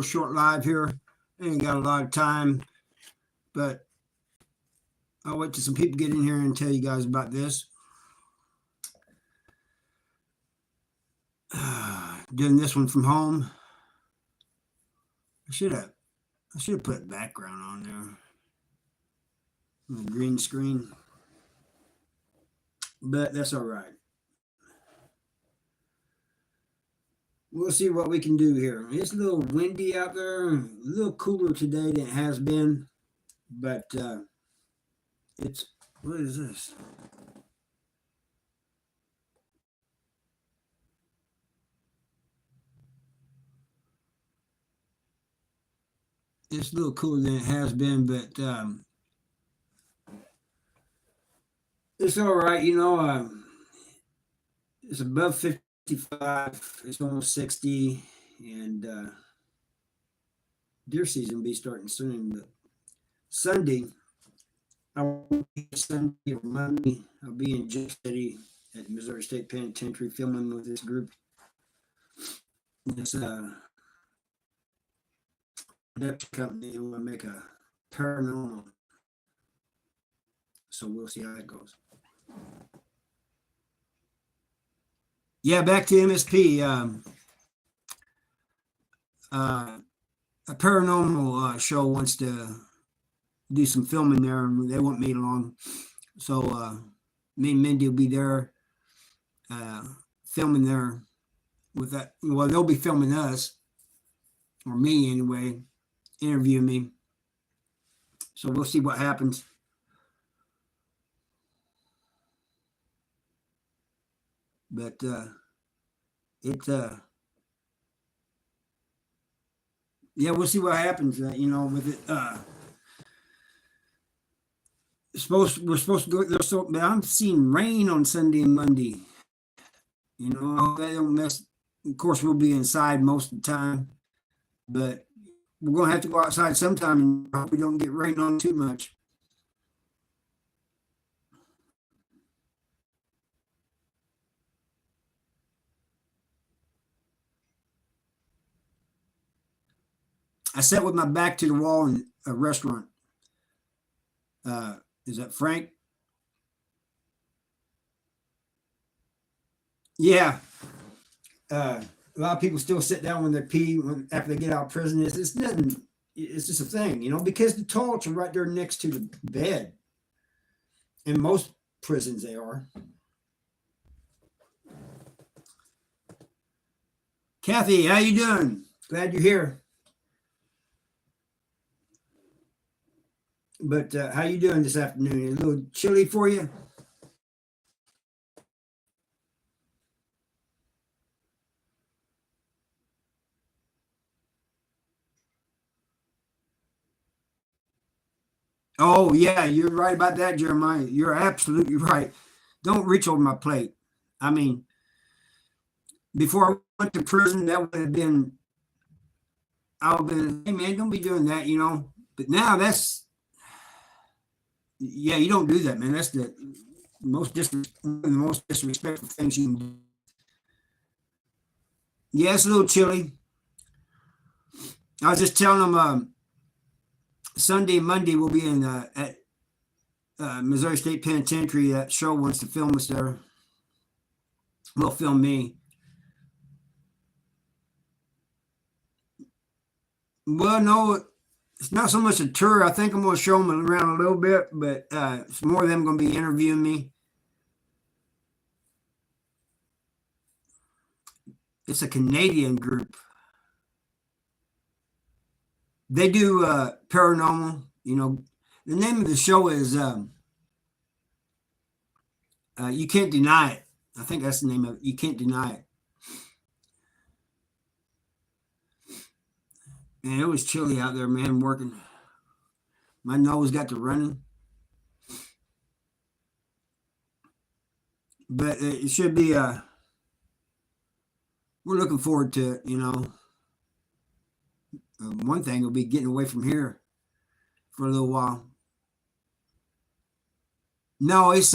little short live here. I ain't got a lot of time, but I'll wait till some people get in here and tell you guys about this. Doing this one from home. I should have put background on there. The green screen. But that's all right. We'll see what we can do here. It's a little windy out there, a little cooler today than it has been, but it's, what is this? It's a little cooler than it has been, but it's all right. It's above 55. It's almost 60, and deer season will be starting soon. But Sunday, Sunday or Monday, I'll be in Jeff City at the Missouri State Penitentiary filming with this group. This production company who want to make a paranormal. So we'll see how that goes. Yeah, back to MSP. A paranormal show wants to do some filming there, and they want me along. So me and Mindy will be there filming there with that. Well, they'll be filming us, or me anyway, interviewing me. So we'll see what happens. But yeah, we'll see what happens. With it. We're supposed to go there. So, but I'm seeing rain on Sunday and Monday. They don't mess. Of course, we'll be inside most of the time, but we're gonna have to go outside sometime, and hope we don't get rain on too much. I sat with my back to the wall in a restaurant. Is that Frank? Yeah. A lot of people still sit down when they pee after they get out of prison. It's nothing. It's just a thing, because the toilets are right there next to the bed. In most prisons, they are. Kathy, how you doing? Glad you're here. But how you doing this afternoon? A little chilly for you? Oh, yeah, you're right about that, Jeremiah. You're absolutely right. Don't reach over my plate. I mean, before I went to prison, that would have been, I would have been, hey, man, don't be doing that, But now yeah, you don't do that, man. That's the most disrespectful things you can do. Yeah, it's a little chilly. I was just telling them Sunday and Monday we'll be in at Missouri State Penitentiary. That show wants to film us there. Will film me. Well, no, it's not so much a tour. I think I'm going to show them around a little bit, but it's more of them going to be interviewing me. It's a Canadian group. They do paranormal. The name of the show is You Can't Deny It. I think that's the name of it. You Can't Deny It. And it was chilly out there, man, working. My nose got to running. But it should be, we're looking forward to it, one thing will be getting away from here for a little while. No, it's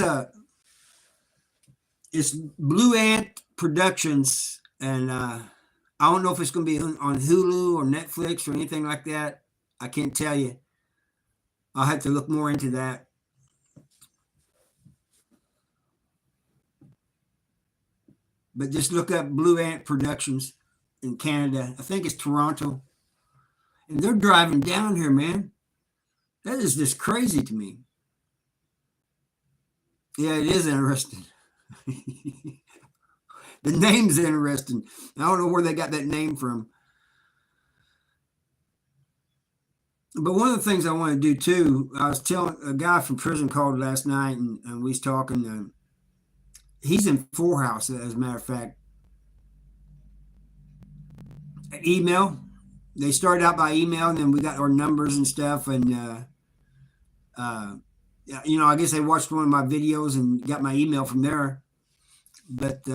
Blue Ant Productions, and I don't know if it's going to be on Hulu or Netflix or anything like that. I can't tell you. I'll have to look more into that. But just look up Blue Ant Productions in Canada. I think it's Toronto. And they're driving down here, man. That is just crazy to me. Yeah, it is interesting. The name's interesting. I don't know where they got that name from. But one of the things I want to do too, I was telling a guy from prison called last night, and we was talking. He's in Four House, as a matter of fact. Email. They started out by email, and then we got our numbers and stuff. And uh, I guess they watched one of my videos and got my email from there. But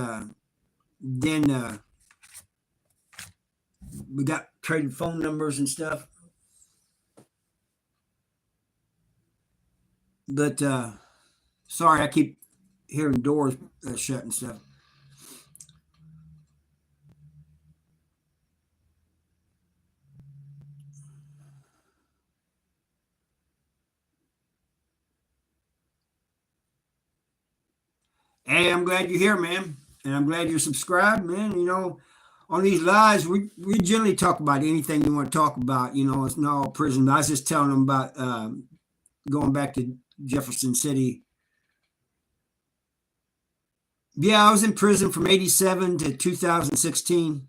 then we got traded phone numbers and stuff. But sorry, I keep hearing doors shut and stuff. Hey, I'm glad you're here, man, and I'm glad you're subscribed, man. On these lives, we generally talk about anything you want to talk about. It's not all prison. But I was just telling them about going back to Jefferson City. Yeah, I was in prison from '87 to 2016.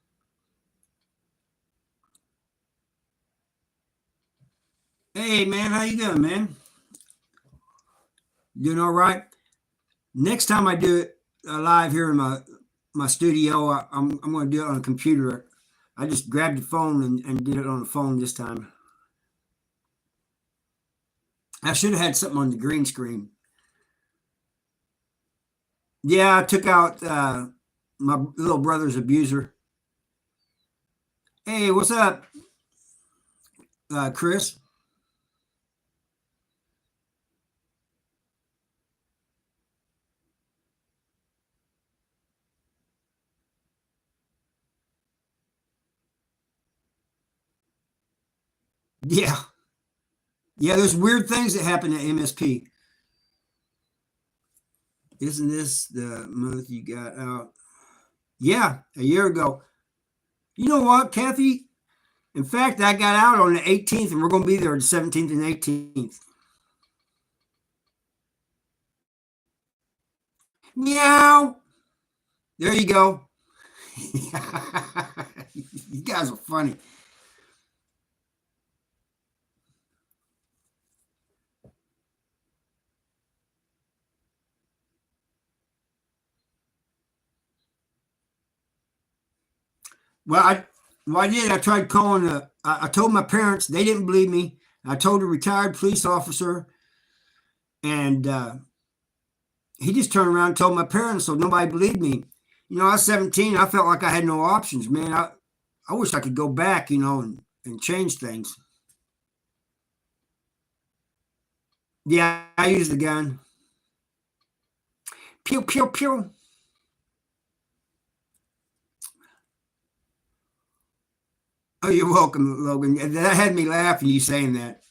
Hey, man, how you doing, man? Doing all right? Next time I do it live here in my studio, I'm going to do it on a computer. I just grabbed the phone and did it on the phone this time. I should have had something on the green screen. Yeah, I took out my little brother's abuser. Hey, what's up, Chris? Yeah, yeah. There's weird things that happen at MSP. Isn't this the month you got out? Yeah, a year ago. You know what, Kathy? In fact, I got out on the 18th, and we're going to be there the 17th and 18th. Meow. There you go. You guys are funny. Well, I did. I tried calling. I told my parents. They didn't believe me. I told a retired police officer, and he just turned around and told my parents, so nobody believed me. I was 17. I felt like I had no options, man. I wish I could go back, and change things. Yeah, I used the gun. Pew, pew, pew. Oh, you're welcome, Logan. That had me laughing, you saying that.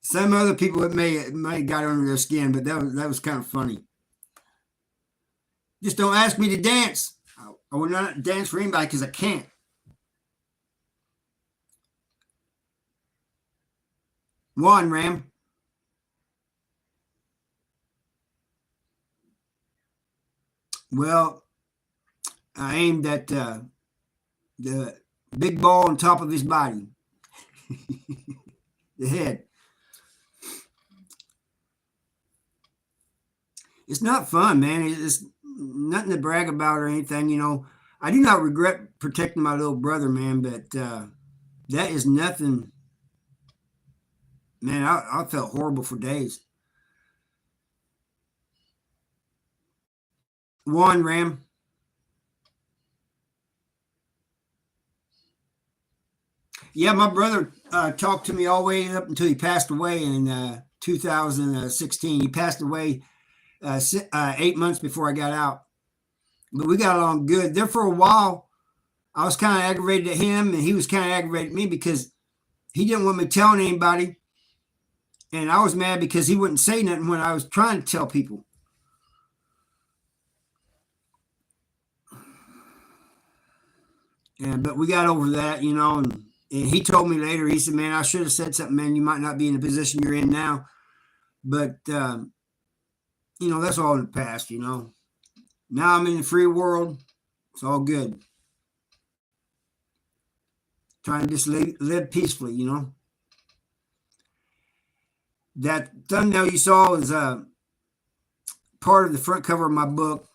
Some other people it may have got under their skin, but that was kind of funny. Just don't ask me to dance. I will not dance for anybody because I can't. One, Ram. Well, I aimed at the big ball on top of his body, the head. It's not fun, man. It's nothing to brag about or anything. I do not regret protecting my little brother, man, but that is nothing. Man, I felt horrible for days. One, Ram. Yeah, my brother talked to me all the way up until he passed away, and 2016. He passed away 8 months before I got out, but we got along good. There for a while, I was kind of aggravated at him, and he was kind of aggravated at me because he didn't want me telling anybody, and I was mad because he wouldn't say nothing when I was trying to tell people. But we got over that, and he told me later, he said, man, I should have said something, man. You might not be in the position you're in now. But, that's all in the past, Now I'm in the free world. It's all good. Trying to just live peacefully, That thumbnail you saw is part of the front cover of my book.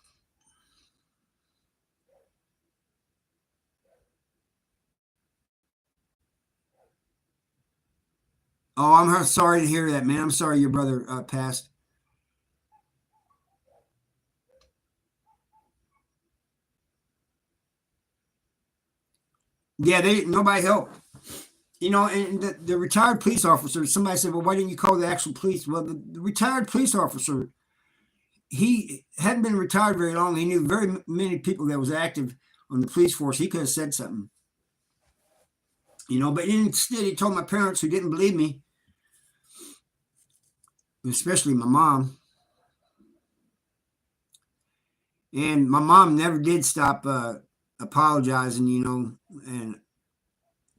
Oh, I'm sorry to hear that, man. I'm sorry your brother passed. Yeah, nobody helped. And the retired police officer, somebody said, well, why didn't you call the actual police? Well, the retired police officer, he hadn't been retired very long. He knew very many people that was active on the police force. He could have said something, but instead he told my parents, who didn't believe me, especially my mom. And my mom never did stop apologizing, and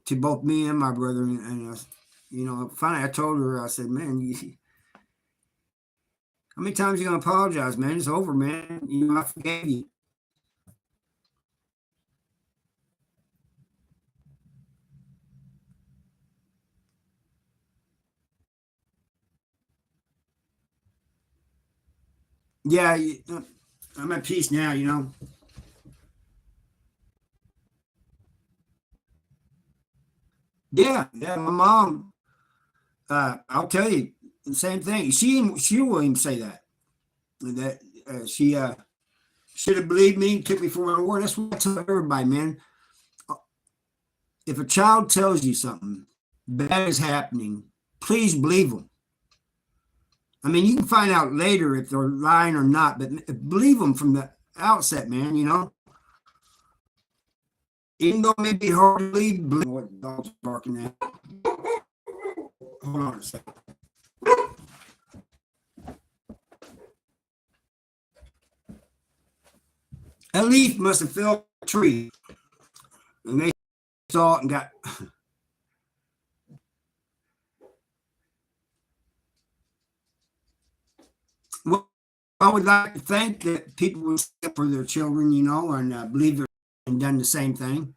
to both me and my brother. And finally I told her, I said, man, how many times are you going to apologize, man? It's over, man. I forgave you. Yeah, I'm at peace now, Yeah, my mom, I'll tell you the same thing. She will even say that she should have believed me, took me for my word. That's what I tell everybody, man. If a child tells you something bad is happening, please believe them. I mean, you can find out later if they're lying or not, but believe them from the outset, man. Even though it may be hard to believe what dog's barking at. Hold on a second. A leaf must have fell a tree, and they saw it and got. Well, I would like to think that people would step for their children, and believe they're done the same thing.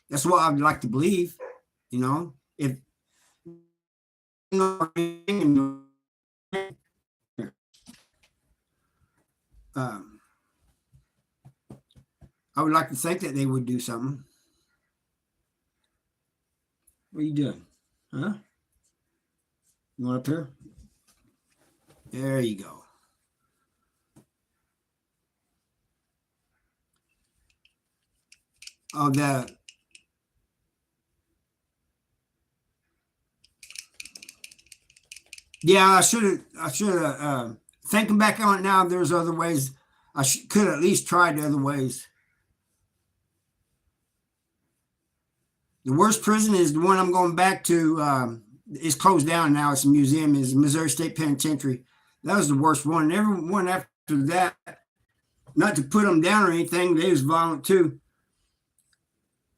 That's what I'd like to believe, if I would like to think that they would do something. What are you doing? Huh? You want up here? There you go. Oh, that. Yeah, I should have. Thinking back on it now, there's other ways. I could at least tried other ways. The worst prison is the one I'm going back to. It's closed down now. It's a museum. Is Missouri State Penitentiary. That was the worst one. Everyone after that, not to put them down or anything, they was violent too.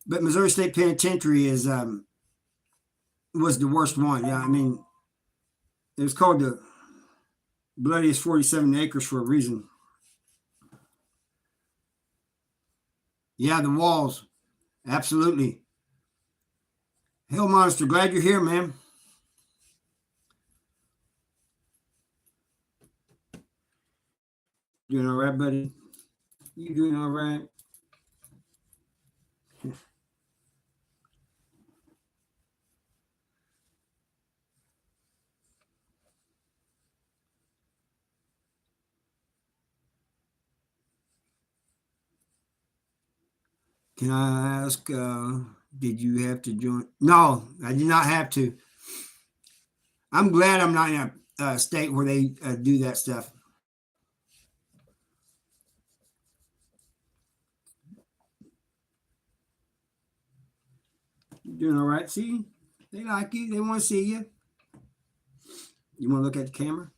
But Missouri State Penitentiary was the worst one. Yeah, I mean, it was called the bloodiest 47 acres for a reason. Yeah, the walls. Absolutely. Hell Monster, glad you're here, man. Doing all right, buddy? You doing all right? Can I ask, did you have to join? No, I did not have to. I'm glad I'm not in state where they do that stuff. You're doing all right. See, they like you. They want to see you. You want to look at the camera?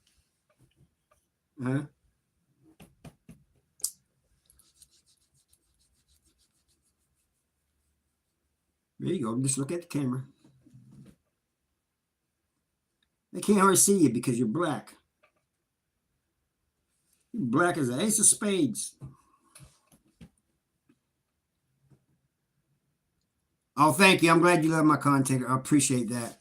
Huh? There you go. Just look at the camera. They can't hardly see you because you're black. You're black as an ace of spades. Oh, thank you. I'm glad you love my content. I appreciate that.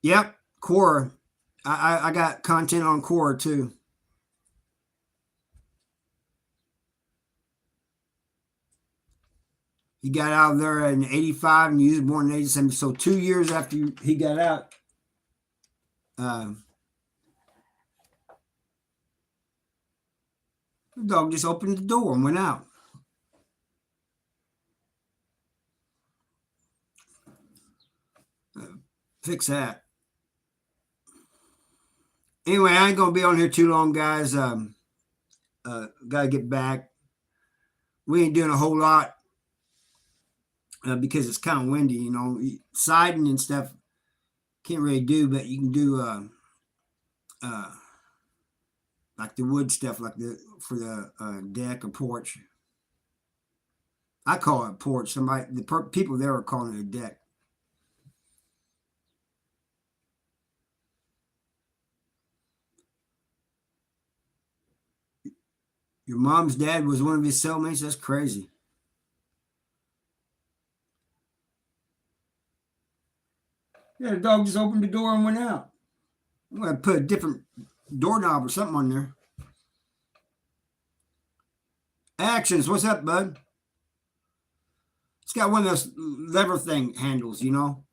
Yep, Quora. I got content on Quora too. He got out of there in 85 and he was born in 87. So 2 years after he got out, the dog just opened the door and went out. Fix that. Anyway, I ain't gonna be on here too long, guys. Gotta get back. We ain't doing a whole lot because it's kind of windy, you know. Siding and stuff can't really do, but you can do like the wood stuff, like for the deck or porch. I call it porch. People there are calling it a deck. Your mom's dad was one of his cellmates. That's crazy. Yeah, the dog just opened the door and went out. I'm gonna put a different doorknob or something on there. Actions, what's up, bud? It's got one of those lever thing handles, you know.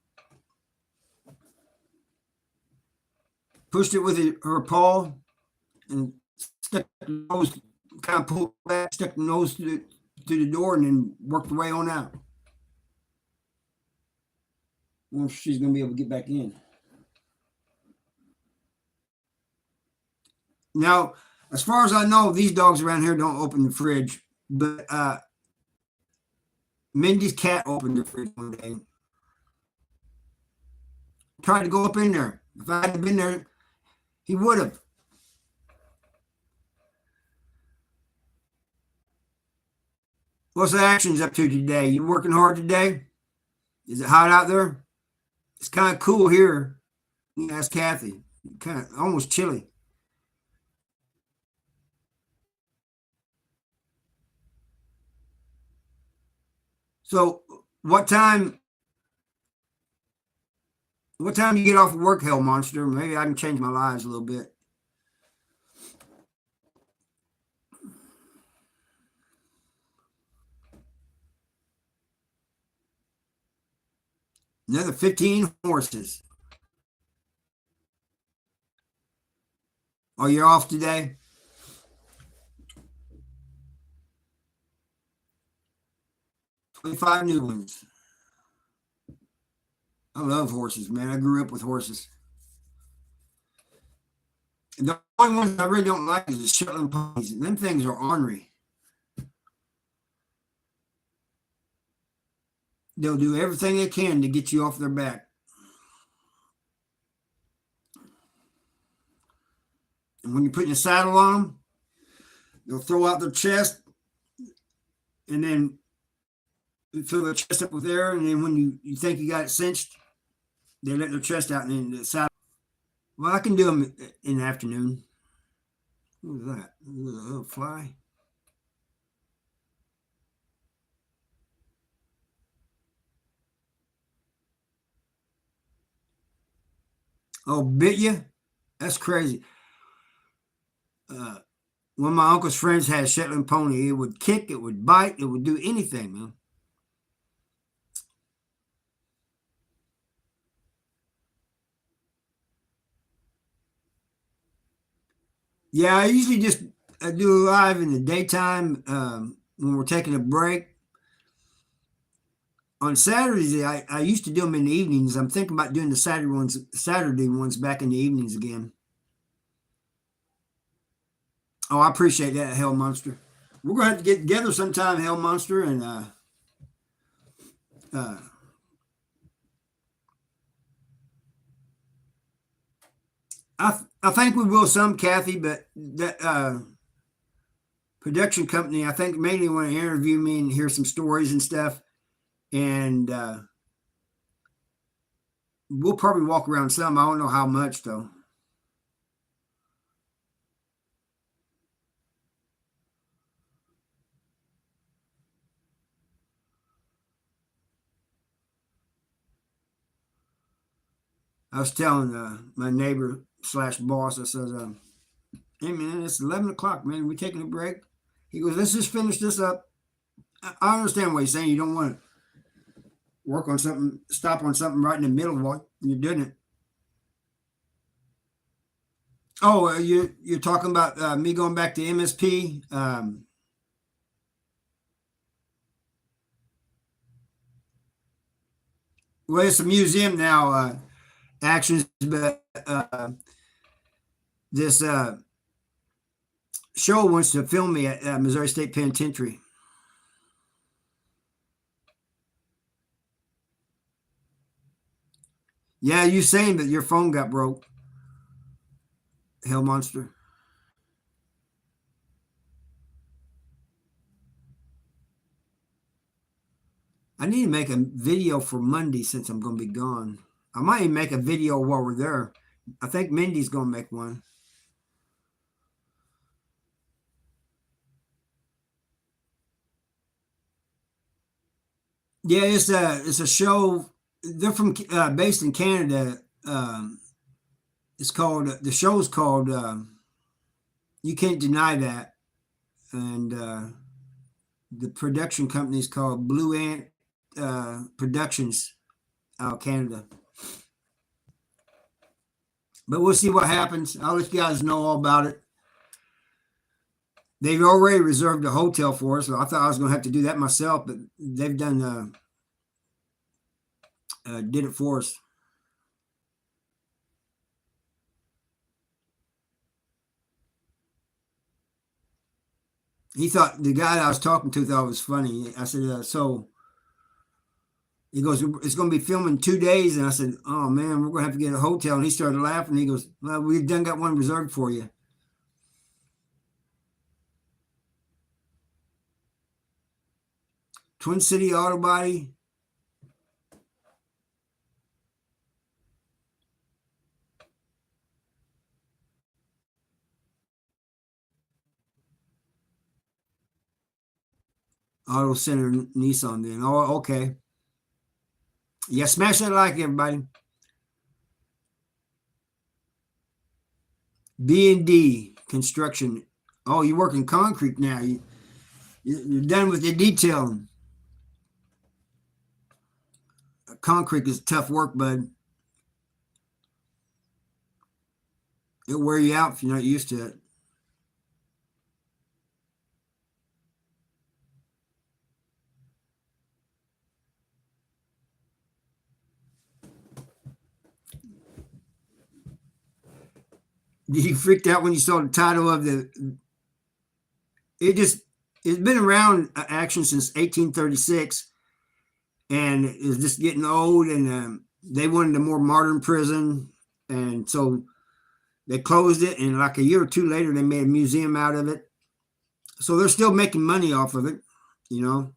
Pushed it with her paw and stuck the nose, kind of pulled back, stuck the nose to the door, and then worked the way on out. I wonder if she's gonna be able to get back in. Now, as far as I know, these dogs around here don't open the fridge, but Mindy's cat opened the fridge one day. Tried to go up in there. If I hadn't been there, he would have. What's the actions up to today? You working hard today? Is it hot out there? It's kind of cool here. Ask Kathy. Kind of almost chilly. So what time you get off of work, Hell Monster? Maybe I can change my lives a little bit. Another 15 horses. Oh, you're off today? $25 new ones. I love horses, man. I grew up with horses. And the only ones I really don't like is the Shetland ponies. And them things are ornery. They'll do everything they can to get you off their back. And when you're putting a saddle on them, they'll throw out their chest and then fill their chest up with air. And then when you think you got it cinched, they let their chest out and then the saddle. Well, I can do them in the afternoon. What was that? A little fly. Oh, bit you? That's crazy. One of my uncle's friends had a Shetland pony. It would kick, it would bite, it would do anything, man. Yeah, I usually just do live in the daytime when we're taking a break. on Saturdays, I used to do them in the evenings. I'm thinking about doing the Saturday ones back in the evenings again. Oh, I appreciate that, Hell Monster. We're gonna have to get together sometime, Hell Monster, and uh, I think we will some, Kathy, but that production company, I think mainly want to interview me and hear some stories and stuff, and we'll probably walk around some. I don't know how much though. I was telling my neighbor slash boss, I says, "Hey man, it's 11 o'clock, man. We taking a break?" He goes, "Let's just finish this up." I understand what he's saying. You don't want to work on something, stop on something right in the middle while you're doing it. Oh, you're talking about me going back to MSP. Well, it's a museum now, actions, but this show wants to film me at Missouri State Penitentiary. Yeah, you saying that your phone got broke, Hell Monster. I need to make a video for Monday since I'm going to be gone. I might even make a video while we're there. I think Mindy's going to make one. Yeah, it's a show. They're from based in Canada. It's called the show's called You Can't Deny That, and the production company is called Blue Ant Productions out of Canada. But we'll see what happens. I'll let you guys know all about it. They've already reserved a hotel for us, so I thought I was going to have to do that myself, but they've done did it for us. He thought the guy I was talking to thought it was funny. I said, so he goes, it's going to be filming 2 days. And I said, oh man, we're going to have to get a hotel. And he started laughing. He goes, well, we've done got one reserved for you. Twin City Auto Body. Auto Center Nissan then. Oh, okay. Yeah, smash that like, everybody. B&D Construction. Oh, you work in concrete now. You're done with the detailing. Concrete is tough work, bud. It'll wear you out if you're not used to it. Did you freaked out when you saw the title of the? It just it's been around action since 1836, and it's just getting old. And they wanted a more modern prison, and so they closed it. And like a year or two later, they made a museum out of it. So they're still making money off of it, you know.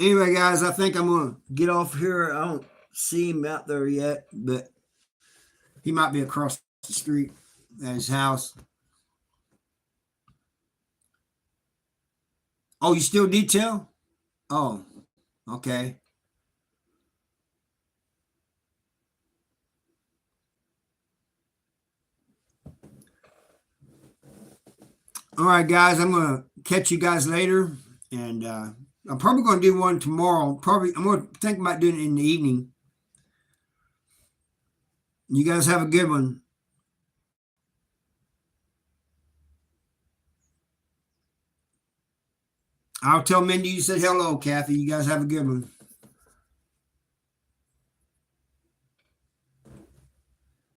Anyway, guys, I think I'm gonna get off here. I don't see him out there yet, but he might be across the street at his house. Oh, you still detail? Oh, okay. All right, guys, I'm gonna catch you guys later, and I'm probably gonna do one tomorrow. Probably, I'm gonna think about doing it in the evening. You guys have a good one. I'll tell Mindy you said hello, Kathy. You guys have a good one.